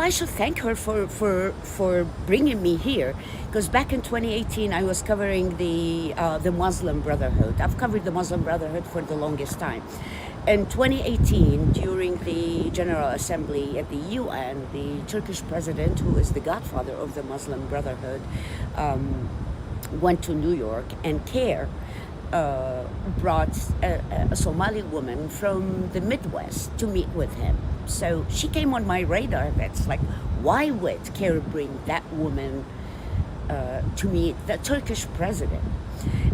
I should thank her for bringing me here, because back in 2018 I was covering the Muslim Brotherhood. I've covered the Muslim Brotherhood for the longest time. In 2018, during the General Assembly at the UN, the Turkish president, who is the godfather of the Muslim Brotherhood, went to New York, and CARE brought a Somali woman from the Midwest to meet with him. So she came on my radar. That's like, why would CARE bring that woman to meet the Turkish president?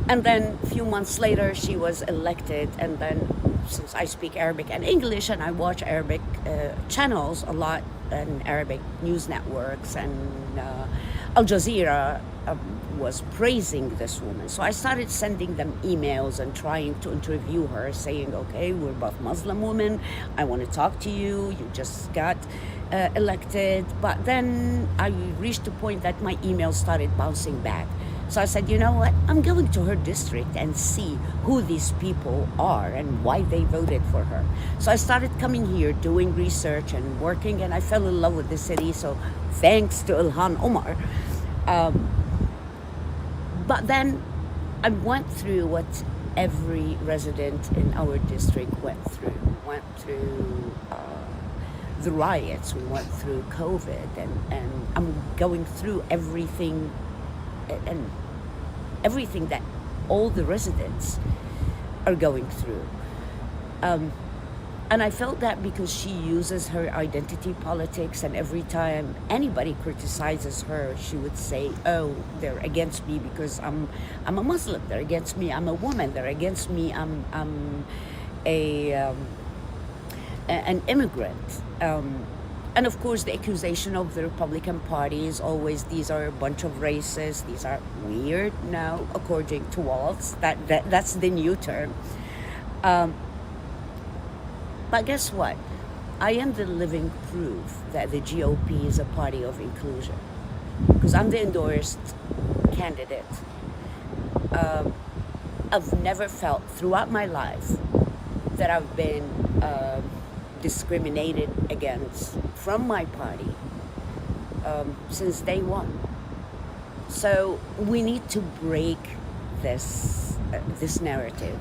And then a few months later, she was elected. And then, since I speak Arabic and English, and I watch Arabic channels a lot, and Arabic news networks, and Al Jazeera was praising this woman. So I started sending them emails and trying to interview her, saying, okay, we're both Muslim women. I want to talk to you. You just got elected. But then I reached a point that my emails started bouncing back. So I said, you know what? I'm going to her district and see who these people are and why they voted for her. So I started coming here, doing research and working, and I fell in love with the city. So thanks to Ilhan Omar. But then I went through what every resident in our district went through. We went through the riots, we went through COVID, and I'm going through everything, and everything that all the residents are going through. And I felt that because she uses her identity politics, and every time anybody criticizes her, she would say, oh, they're against me because I'm a Muslim, they're against me, I'm a woman, they're against me, I'm an immigrant. And of course, the accusation of the Republican Party is always, these are a bunch of racists, these are weird now, according to Walz. That's the new term. But guess what? I am the living proof that the GOP is a party of inclusion, because I'm the endorsed candidate. I've never felt throughout my life that I've been discriminated against from my party since day one. So we need to break this narrative,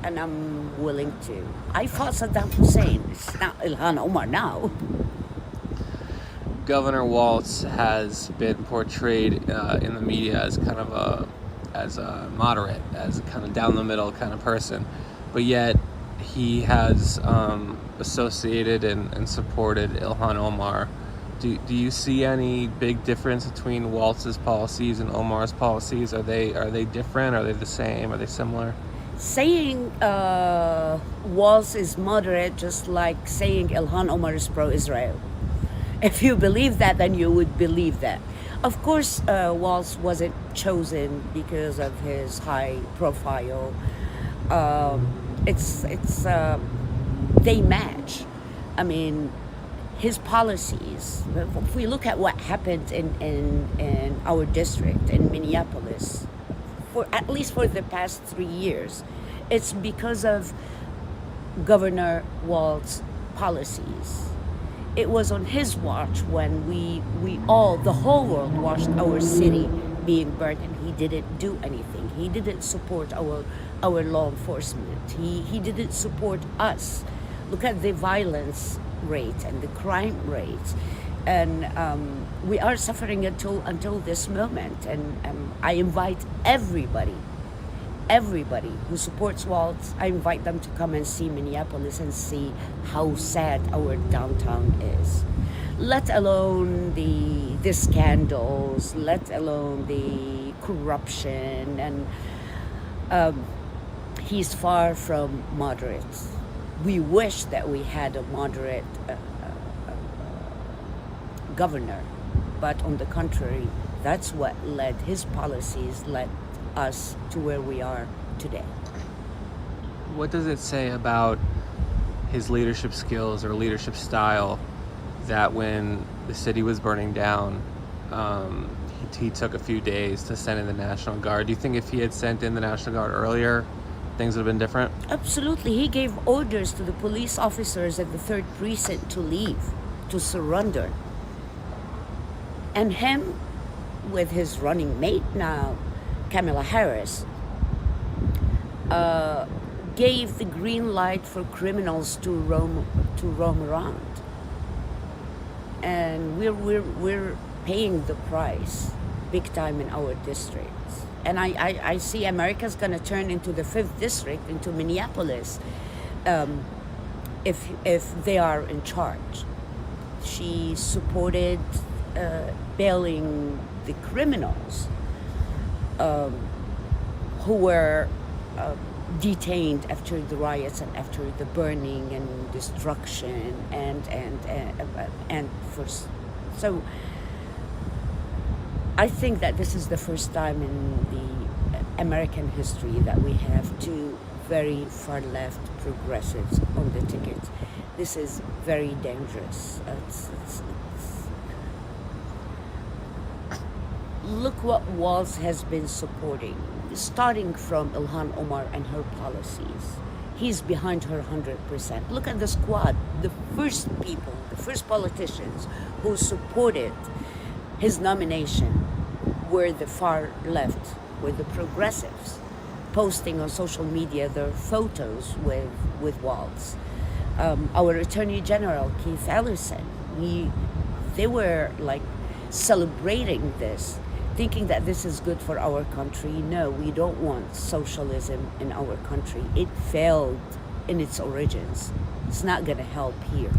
and I'm willing to. I fought Saddam Hussein. It's not Ilhan Omar now. Governor Walz has been portrayed in the media as kind of a moderate, as a kind of down the middle kind of person, but yet he has associated and supported Ilhan Omar. Do you see any big difference between Walz's policies and Omar's policies? Are they different? Are they the same? Are they similar? Saying Walz is moderate, just like saying Ilhan Omar is pro-Israel. If you believe that, then you would believe that. Of course, Walz wasn't chosen because of his high profile. They match. I mean, his policies. If we look at what happened in our district in Minneapolis, at least for the past 3 years, it's because of Governor Walz's policies. It was on his watch when the whole world watched our city being burned, and he didn't do anything. He didn't support our law enforcement. He didn't support us. Look at the violence rate and the crime rate, and we are suffering until this moment. And I invite everybody who supports Walz, I invite them to come and see Minneapolis and see how sad our downtown is. Let alone the scandals, let alone the corruption, and he's far from moderate. We wish that we had a moderate governor, but on the contrary, that's what his policies led us to where we are today. What does it say about his leadership skills or leadership style that when the city was burning down, he took a few days to send in the National Guard? Do you think if he had sent in the National Guard earlier, things would have been different? Absolutely. He gave orders to the police officers at the 3rd Precinct to leave, to surrender. And him, with his running mate now, Kamala Harris, gave the green light for criminals to roam around, and we're paying the price big time in our districts. And I see America's gonna turn into the fifth district, into Minneapolis, if they are in charge. She supported bailing the criminals who were detained after the riots and after the burning and destruction and so I think that this is the first time in the American history that we have two very far left progressives on the ticket. This is very dangerous. Look what Walz has been supporting, starting from Ilhan Omar and her policies. He's behind her 100%. Look at the squad. The first people, the first politicians who supported his nomination were the far left, were the progressives, posting on social media their photos with Walz. Our Attorney General, Keith Ellison, they were like celebrating this, thinking that this is good for our country. No, we don't want socialism in our country. It failed in its origins. It's not going to help here.